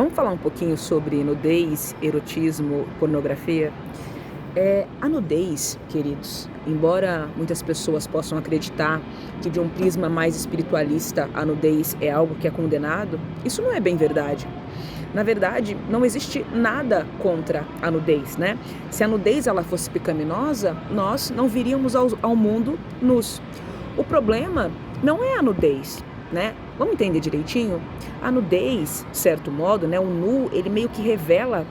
Vamos falar um pouquinho sobre nudez, erotismo, pornografia? A nudez, queridos, embora muitas pessoas possam acreditar que de um prisma mais espiritualista a nudez é algo que é condenado, isso não é bem verdade. Na verdade, não existe nada contra a nudez, né? Se a nudez ela fosse pecaminosa, nós não viríamos ao mundo nus. O problema não é a nudez, né? Vamos entender direitinho? A nudez, de certo modo, né? O nu, ele meio que revela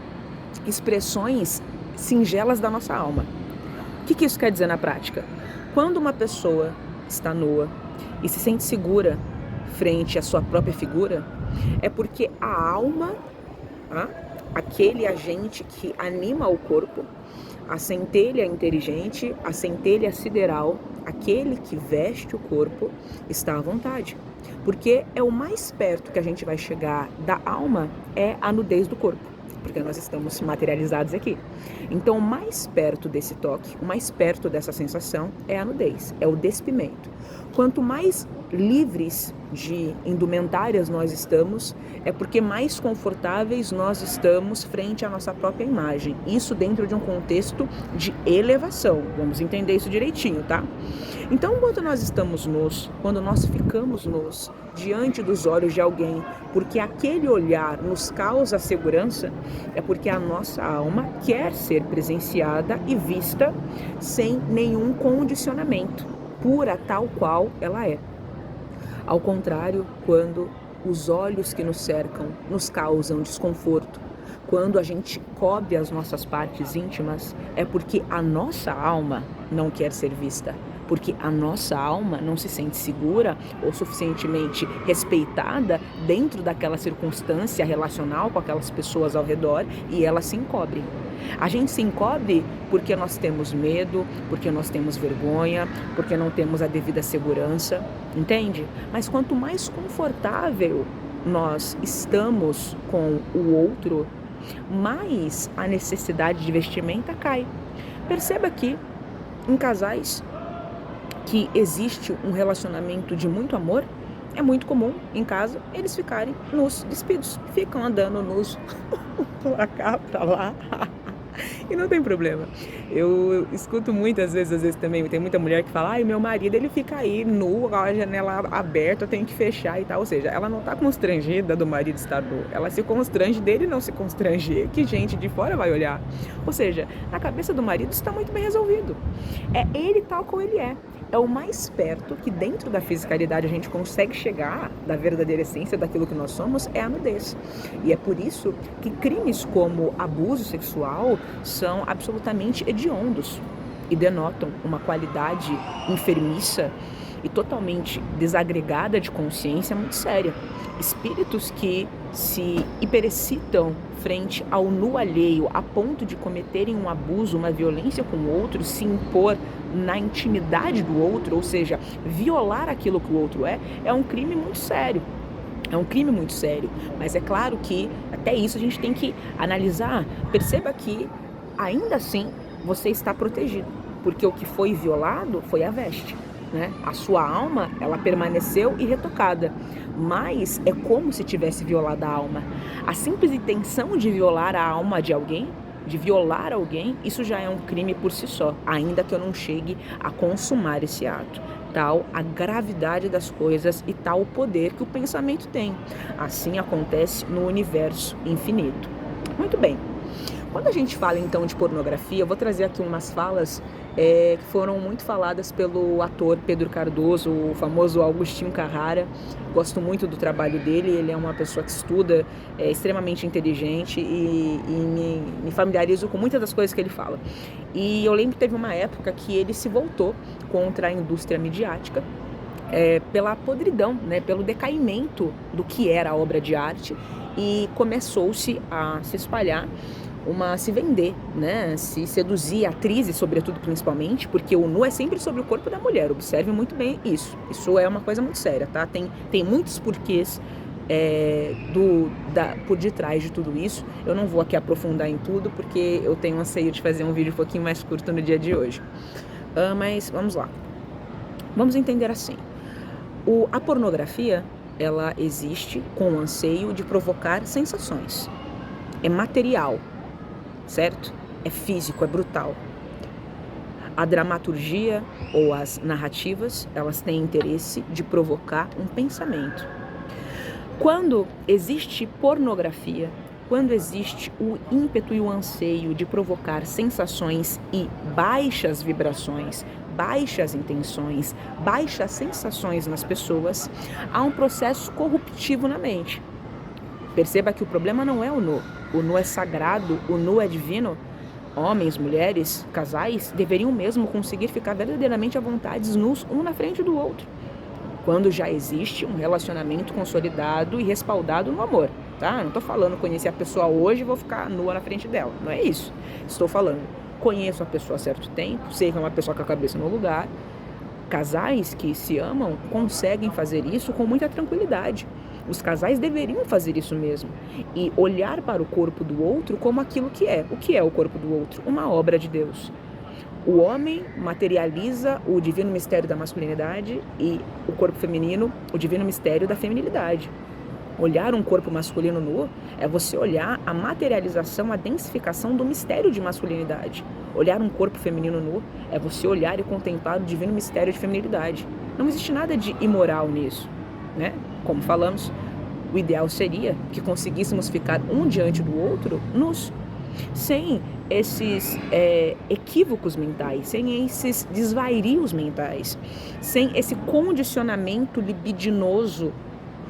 expressões singelas da nossa alma. O que isso quer dizer na prática? Quando uma pessoa está nua e se sente segura frente à sua própria figura, é porque a alma, aquele agente que anima o corpo, a centelha inteligente, a centelha sideral, aquele que veste o corpo, está à vontade. Porque é o mais perto que a gente vai chegar da alma é a nudez do corpo, porque nós estamos materializados aqui. Então, o mais perto desse toque, o mais perto dessa sensação é a nudez, é o despimento. Quanto mais livres de indumentárias nós estamos, é porque mais confortáveis nós estamos frente à nossa própria imagem. Isso dentro de um contexto de elevação. Vamos entender isso direitinho, tá? Então, quando nós estamos nus, quando nós ficamos nus diante dos olhos de alguém, porque aquele olhar nos causa segurança, é porque a nossa alma quer ser presenciada e vista sem nenhum condicionamento, pura tal qual ela é. Ao contrário, quando os olhos que nos cercam nos causam desconforto, quando a gente cobre as nossas partes íntimas, é porque a nossa alma não quer ser vista, porque a nossa alma não se sente segura ou suficientemente respeitada dentro daquela circunstância relacional com aquelas pessoas ao redor e ela se encobre. A gente se encobre porque nós temos medo, porque nós temos vergonha, porque não temos a devida segurança, entende? Mas quanto mais confortável nós estamos com o outro, mais a necessidade de vestimenta cai. Perceba que em casais que existe um relacionamento de muito amor, é muito comum em casa eles ficarem nus, despidos, ficam andando nus pra cá, pra lá. E não tem problema. Eu escuto muitas vezes, às vezes também, tem muita mulher que fala, meu marido ele fica aí nu, com a janela aberta, eu tenho que fechar e tal. Ou seja, ela não tá constrangida do marido estar nu, ela se constrange dele não se constranger, que gente de fora vai olhar. Ou seja, na cabeça do marido isso está muito bem resolvido. É ele tal como ele é. É o mais perto que dentro da fisicalidade a gente consegue chegar da verdadeira essência daquilo que nós somos, é a nudez. E é por isso que crimes como abuso sexual são absolutamente hediondos e denotam uma qualidade enfermiça e totalmente desagregada de consciência muito séria. Espíritos que se hiperexcitam frente ao nu alheio a ponto de cometerem um abuso, uma violência com o outro, se impor na intimidade do outro, ou seja, violar aquilo que o outro é um crime muito sério. É um crime muito sério, mas é claro que até isso a gente tem que analisar. Perceba que ainda assim você está protegido, porque o que foi violado foi a veste, né? A sua alma, ela permaneceu irretocada, mas é como se tivesse violado a alma. A simples intenção de violar a alma de alguém, de violar alguém, isso já é um crime por si só, ainda que eu não chegue a consumar esse ato. Tal a gravidade das coisas e tal o poder que o pensamento tem. Assim acontece no universo infinito. Muito bem. Quando a gente fala então de pornografia, eu vou trazer aqui umas falas que foram muito faladas pelo ator Pedro Cardoso, o famoso Agostinho Carrara. Gosto muito do trabalho dele, ele é uma pessoa que estuda, é extremamente inteligente e me familiarizo com muitas das coisas que ele fala. E eu lembro que teve uma época que ele se voltou contra a indústria midiática, pela podridão, né, pelo decaimento do que era a obra de arte, e começou-se a se espalhar, se vender, né, se seduzir atrizes, sobretudo, principalmente, porque o nu é sempre sobre o corpo da mulher, observe muito bem isso é uma coisa muito séria, tá? Tem muitos porquês por detrás de tudo isso. Eu não vou aqui aprofundar em tudo, porque eu tenho anseio de fazer um vídeo um pouquinho mais curto no dia de hoje. Mas vamos lá. Vamos entender assim. A pornografia ela existe com o anseio de provocar sensações. É material, certo? É físico, é brutal. A dramaturgia ou as narrativas, elas têm interesse de provocar um pensamento. Quando existe pornografia, quando existe o ímpeto e o anseio de provocar sensações e baixas vibrações, baixas intenções, baixas sensações nas pessoas, há um processo corruptivo na mente. Perceba que o problema não é o nu é sagrado, o nu é divino. Homens, mulheres, casais deveriam mesmo conseguir ficar verdadeiramente à vontade nus um na frente do outro, quando já existe um relacionamento consolidado e respaldado no amor, tá? Não estou falando conhecer a pessoa hoje e vou ficar nua na frente dela, não é isso. Estou falando, conheço a pessoa há certo tempo, sei que é uma pessoa com a cabeça no lugar. Casais que se amam conseguem fazer isso com muita tranquilidade. Os casais deveriam fazer isso mesmo e olhar para o corpo do outro como aquilo que é. O que é o corpo do outro? Uma obra de Deus. O homem materializa o divino mistério da masculinidade e o corpo feminino, o divino mistério da feminilidade. Olhar um corpo masculino nu é você olhar a materialização, a densificação do mistério de masculinidade. Olhar um corpo feminino nu é você olhar e contemplar o divino mistério de feminilidade. Não existe nada de imoral nisso, né? Como falamos, o ideal seria que conseguíssemos ficar um diante do outro nus, sem esses equívocos mentais, sem esses desvairios mentais, sem esse condicionamento libidinoso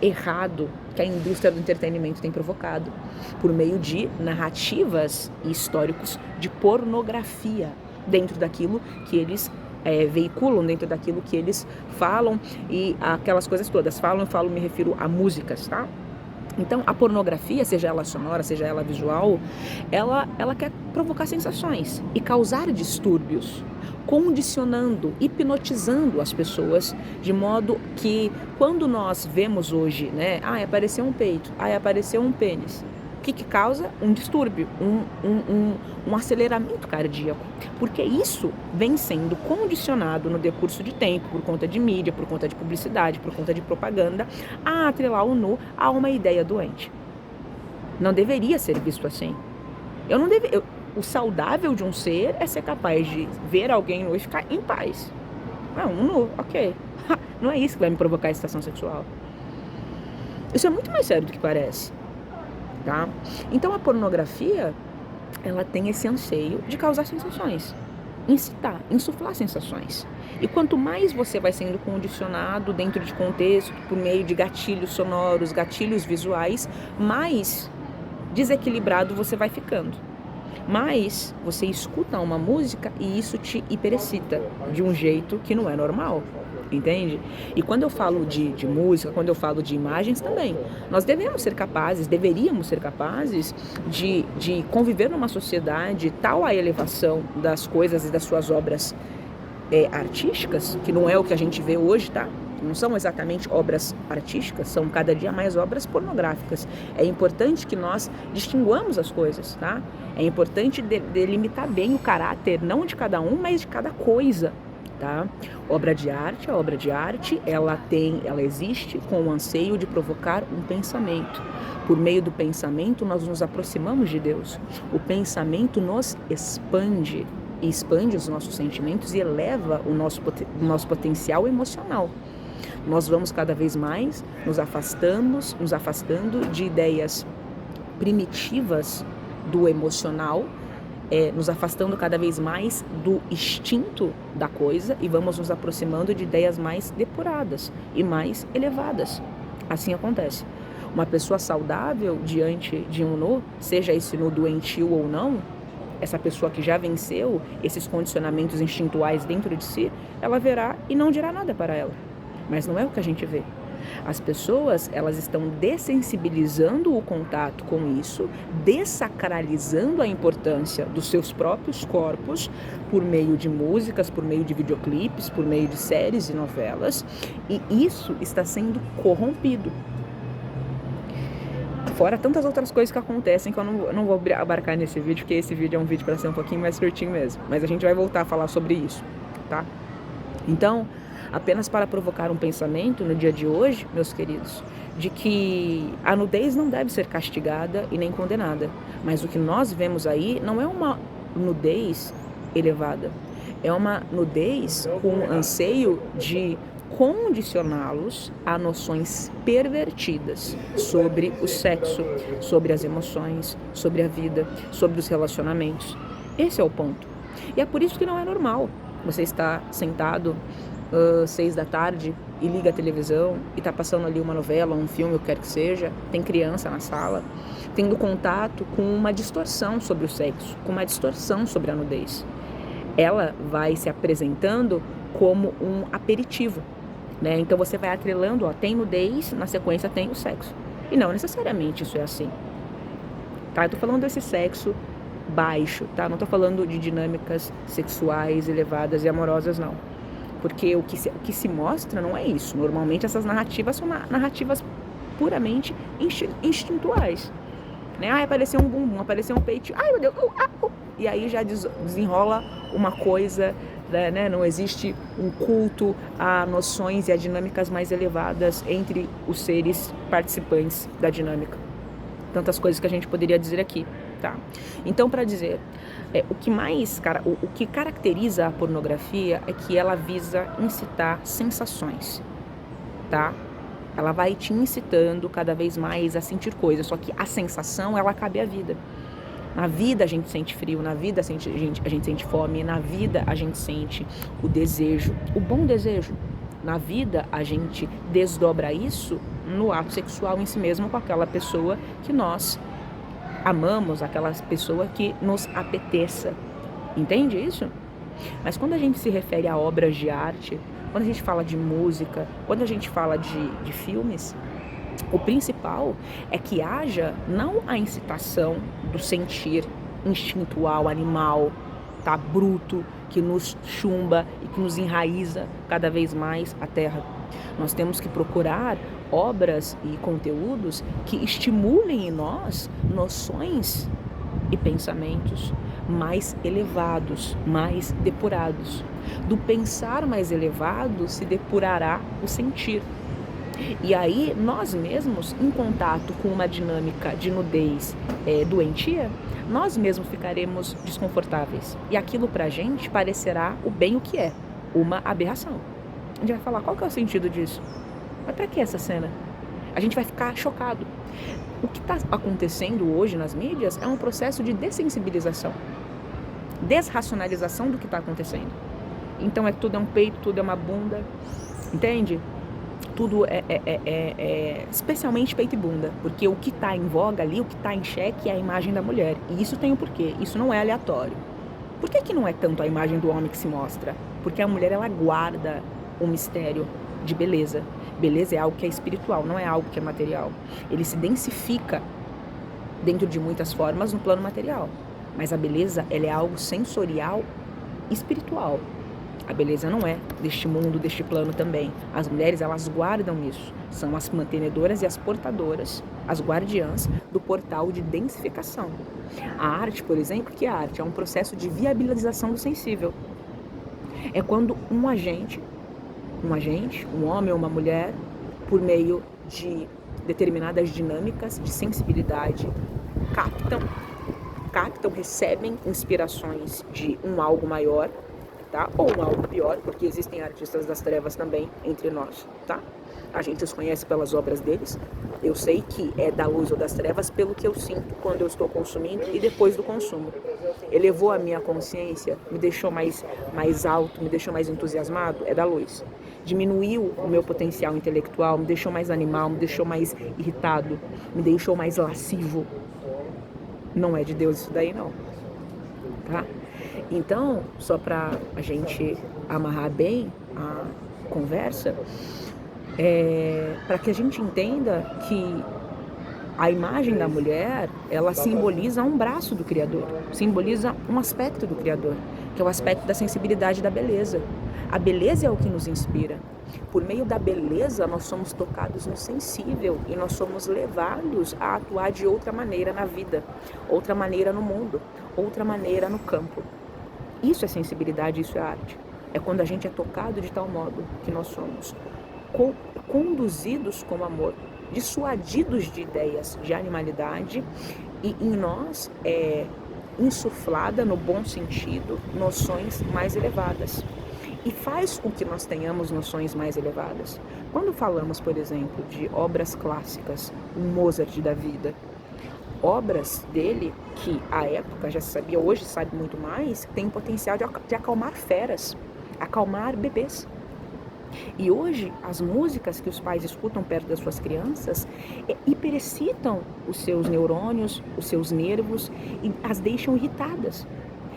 errado que a indústria do entretenimento tem provocado, por meio de narrativas e históricos de pornografia, dentro daquilo que eles veiculam, dentro daquilo que eles falam e aquelas coisas todas. Me refiro a músicas, tá? Então, a pornografia, seja ela sonora, seja ela visual, ela quer provocar sensações e causar distúrbios, condicionando, hipnotizando as pessoas, de modo que quando nós vemos hoje, né, apareceu um peito, apareceu um pênis, o que causa? Um distúrbio, um aceleramento cardíaco, porque isso vem sendo condicionado no decurso de tempo, por conta de mídia, por conta de publicidade, por conta de propaganda, a atrelar o nu a uma ideia doente. Não deveria ser visto assim. O saudável de um ser é ser capaz de ver alguém nu e ficar em paz. Um nu, ok. Não é isso que vai me provocar excitação sexual. Isso é muito mais sério do que parece. Tá? Então a pornografia, ela tem esse anseio de causar sensações, incitar, insuflar sensações. E quanto mais você vai sendo condicionado dentro de contexto, por meio de gatilhos sonoros, gatilhos visuais, mais desequilibrado você vai ficando. Mas você escuta uma música e isso te hiperexcita de um jeito que não é normal. Entende? E quando eu falo de música, quando eu falo de imagens também, nós deveríamos ser capazes de conviver numa sociedade tal a elevação das coisas e das suas obras artísticas, que não é o que a gente vê hoje, tá? Não são exatamente obras artísticas, são cada dia mais obras pornográficas. É importante que nós distinguamos as coisas, tá? É importante delimitar bem o caráter, não de cada um, mas de cada coisa. Tá? A obra de arte, ela existe com o anseio de provocar um pensamento. Por meio do pensamento, nós nos aproximamos de Deus. O pensamento nos expande os nossos sentimentos e eleva o nosso potencial emocional. Nós vamos cada vez mais nos afastando de ideias primitivas do emocional, nos afastando cada vez mais do instinto da coisa e vamos nos aproximando de ideias mais depuradas e mais elevadas. Assim acontece. Uma pessoa saudável diante de um nu, seja esse nu doentio ou não, essa pessoa que já venceu esses condicionamentos instintuais dentro de si, ela verá e não dirá nada para ela. Mas não é o que a gente vê. As pessoas, elas estão dessensibilizando o contato com isso, dessacralizando a importância dos seus próprios corpos por meio de músicas, por meio de videoclipes, por meio de séries e novelas, e isso está sendo corrompido. Fora tantas outras coisas que acontecem que eu não vou abarcar nesse vídeo, porque esse vídeo é um vídeo para ser um pouquinho mais curtinho mesmo, mas a gente vai voltar a falar sobre isso, tá? Então, apenas para provocar um pensamento no dia de hoje, meus queridos, de que a nudez não deve ser castigada e nem condenada. Mas o que nós vemos aí não é uma nudez elevada, é uma nudez com anseio de condicioná-los a noções pervertidas sobre o sexo, sobre as emoções, sobre a vida, sobre os relacionamentos. Esse é o ponto. E é por isso que não é normal você estar sentado 6 da tarde e liga a televisão e está passando ali uma novela, um filme, o que quer que seja, tem criança na sala, tendo contato com uma distorção sobre o sexo, com uma distorção sobre a nudez. Ela vai se apresentando como um aperitivo, né? Então você vai atrelando, tem nudez, na sequência tem o sexo. E não necessariamente isso é assim. Tá? Eu tô falando desse sexo baixo, tá? Não tô falando de dinâmicas sexuais elevadas e amorosas, não. Porque o que se mostra não é isso. Normalmente essas narrativas são narrativas puramente instintuais. Né? Apareceu um bumbum, apareceu um peito, ai meu Deus, e aí já desenrola uma coisa, né? Não existe um culto a noções e a dinâmicas mais elevadas entre os seres participantes da dinâmica. Tantas coisas que a gente poderia dizer aqui, tá? Então, para dizer, o que caracteriza a pornografia é que ela visa incitar sensações, tá? Ela vai te incitando cada vez mais a sentir coisas, só que a sensação, ela cabe à vida. Na vida a gente sente frio, na vida a gente sente fome, na vida a gente sente o desejo, o bom desejo. Na vida a gente desdobra isso no ato sexual em si mesmo com aquela pessoa que nós amamos, aquela pessoa que nos apeteça. Entende isso? Mas quando a gente se refere a obras de arte, quando a gente fala de música, quando a gente fala de filmes, o principal é que haja não a incitação do sentir instintual, animal, tá, bruto, que nos chumba e que nos enraiza cada vez mais a terra. Nós temos que procurar obras e conteúdos que estimulem em nós noções e pensamentos mais elevados, mais depurados. Do pensar mais elevado se depurará o sentir. E aí, nós mesmos, em contato com uma dinâmica de nudez doentia, nós mesmos ficaremos desconfortáveis. E aquilo pra gente parecerá o bem o que é, uma aberração. A gente vai falar, qual que é o sentido disso? Mas pra que essa cena? A gente vai ficar chocado. O que está acontecendo hoje nas mídias é um processo de dessensibilização, desracionalização do que está acontecendo. Então tudo é um peito, tudo é uma bunda, entende? Tudo especialmente peito e bunda, porque o que está em voga ali, o que está em xeque é a imagem da mulher. E isso tem um porquê, isso não é aleatório. Por que não é tanto a imagem do homem que se mostra? Porque a mulher, ela guarda um mistério de beleza. Beleza é algo que é espiritual, não é algo que é material. Ele se densifica dentro de muitas formas no plano material. Mas a beleza, ela é algo sensorial espiritual. A beleza não é deste mundo, deste plano também. As mulheres, elas guardam isso. São as mantenedoras e as portadoras, as guardiãs do portal de densificação. A arte, por exemplo, que é a arte? É um processo de viabilização do sensível. É quando um agente, um homem ou uma mulher, por meio de determinadas dinâmicas de sensibilidade, captam, recebem inspirações de um algo maior, tá? Ou um algo pior, porque existem artistas das trevas também entre nós, tá? A gente os conhece pelas obras deles. Eu sei que é da luz ou das trevas pelo que eu sinto quando eu estou consumindo e depois do consumo. Elevou a minha consciência, me deixou mais alto, me deixou mais entusiasmado, é da luz. Diminuiu o meu potencial intelectual, me deixou mais animal, me deixou mais irritado, me deixou mais lascivo. Não é de Deus isso daí, não. Tá? Então, só para a gente amarrar bem a conversa, para que a gente entenda que a imagem da mulher, ela simboliza um braço do Criador, simboliza um aspecto do Criador, que é o aspecto da sensibilidade e da beleza. A beleza é o que nos inspira. Por meio da beleza, nós somos tocados no sensível e nós somos levados a atuar de outra maneira na vida, outra maneira no mundo, outra maneira no campo. Isso é sensibilidade, isso é arte. É quando a gente é tocado de tal modo que nós somos conduzidos com amor, dissuadidos de ideias de animalidade, e em nós é insuflada, no bom sentido, noções mais elevadas. E faz com que nós tenhamos noções mais elevadas. Quando falamos, por exemplo, de obras clássicas, o Mozart da vida, obras dele que à época já se sabia, hoje sabe muito mais, tem o potencial de acalmar feras, acalmar bebês. E hoje, as músicas que os pais escutam perto das suas crianças hiperexcitam os seus neurônios, os seus nervos, e as deixam irritadas.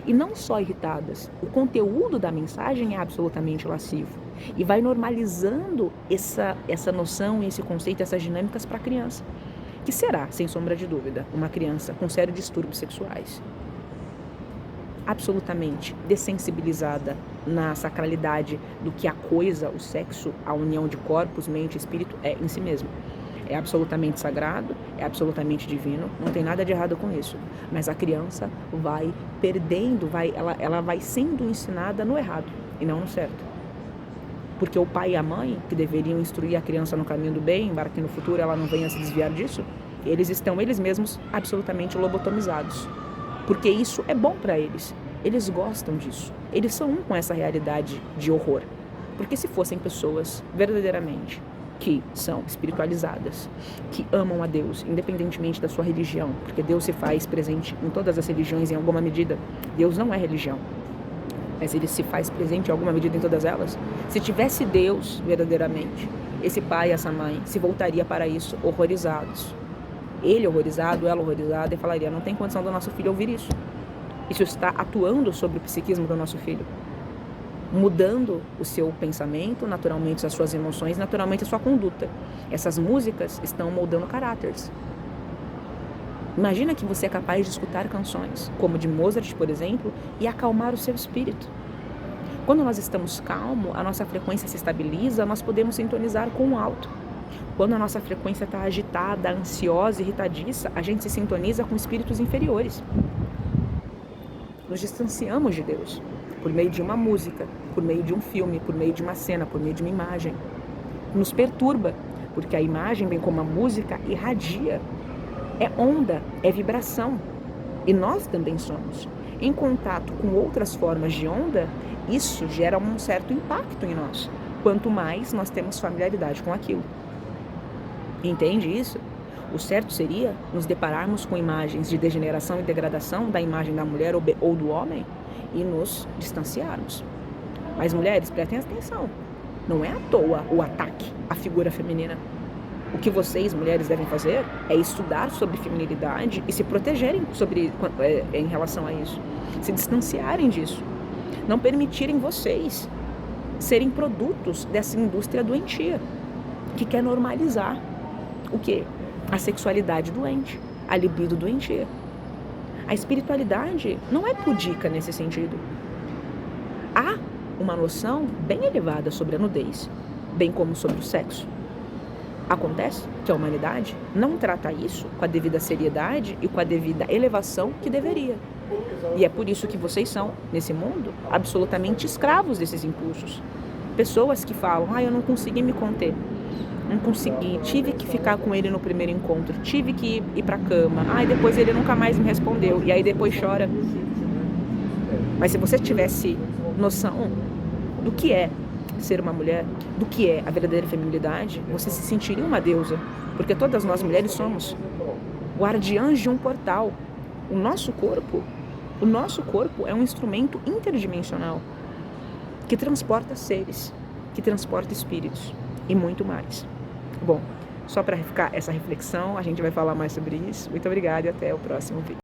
E não só irritadas, o conteúdo da mensagem é absolutamente lascivo. E vai normalizando essa noção, esse conceito, essas dinâmicas para a criança. Que será, sem sombra de dúvida, uma criança com sérios distúrbios sexuais. Absolutamente dessensibilizada na sacralidade do que a coisa, o sexo, a união de corpos, mente e espírito é em si mesmo. É absolutamente sagrado, é absolutamente divino, não tem nada de errado com isso. Mas a criança vai perdendo, ela vai sendo ensinada no errado e não no certo. Porque o pai e a mãe, que deveriam instruir a criança no caminho do bem, para que no futuro ela não venha se desviar disso, eles estão, eles mesmos, absolutamente lobotomizados. Porque isso é bom para eles. Eles gostam disso. Eles são um com essa realidade de horror. Porque se fossem pessoas verdadeiramente que são espiritualizadas, que amam a Deus, independentemente da sua religião, porque Deus se faz presente em todas as religiões em alguma medida. Deus não é religião, mas ele se faz presente em alguma medida em todas elas. Se tivesse Deus verdadeiramente, esse pai e essa mãe se voltaria para isso horrorizados. Ele horrorizado, ela horrorizada, e falaria: não tem condição do nosso filho ouvir isso. Isso está atuando sobre o psiquismo do nosso filho, mudando o seu pensamento, naturalmente as suas emoções, naturalmente a sua conduta. Essas músicas estão moldando caráteres. Imagina que você é capaz de escutar canções, como de Mozart, por exemplo, e acalmar o seu espírito. Quando nós estamos calmos, a nossa frequência se estabiliza, nós podemos sintonizar com o alto. Quando a nossa frequência está agitada, ansiosa, irritadiça, a gente se sintoniza com espíritos inferiores. Nos distanciamos de Deus por meio de uma música, por meio de um filme, por meio de uma cena, por meio de uma imagem. Nos perturba, porque a imagem, bem como a música, irradia. É onda, é vibração. E nós também somos. Em contato com outras formas de onda, isso gera um certo impacto em nós, quanto mais nós temos familiaridade com aquilo. Entende isso? O certo seria nos depararmos com imagens de degeneração e degradação da imagem da mulher ou do homem e nos distanciarmos. Mas mulheres, prestem atenção. Não é à toa o ataque à figura feminina. O que vocês, mulheres, devem fazer é estudar sobre feminilidade e se protegerem em relação a isso. Se distanciarem disso. Não permitirem vocês serem produtos dessa indústria doentia, que quer normalizar o quê? A sexualidade doente, a libido doentia. A espiritualidade não é pudica nesse sentido. Há uma noção bem elevada sobre a nudez, bem como sobre o sexo. Acontece que a humanidade não trata isso com a devida seriedade e com a devida elevação que deveria. E é por isso que vocês são, nesse mundo, absolutamente escravos desses impulsos. Pessoas que falam: eu não consegui me conter. Não consegui, tive que ficar com ele no primeiro encontro, tive que ir pra cama, depois ele nunca mais me respondeu, e aí depois chora. Mas se você tivesse noção do que é ser uma mulher, do que é a verdadeira feminilidade, você se sentiria uma deusa, porque todas nós mulheres somos guardiãs de um portal. O nosso corpo é um instrumento interdimensional que transporta seres, que transporta espíritos e muito mais. Bom, só para ficar essa reflexão, a gente vai falar mais sobre isso. Muito obrigada e até o próximo vídeo.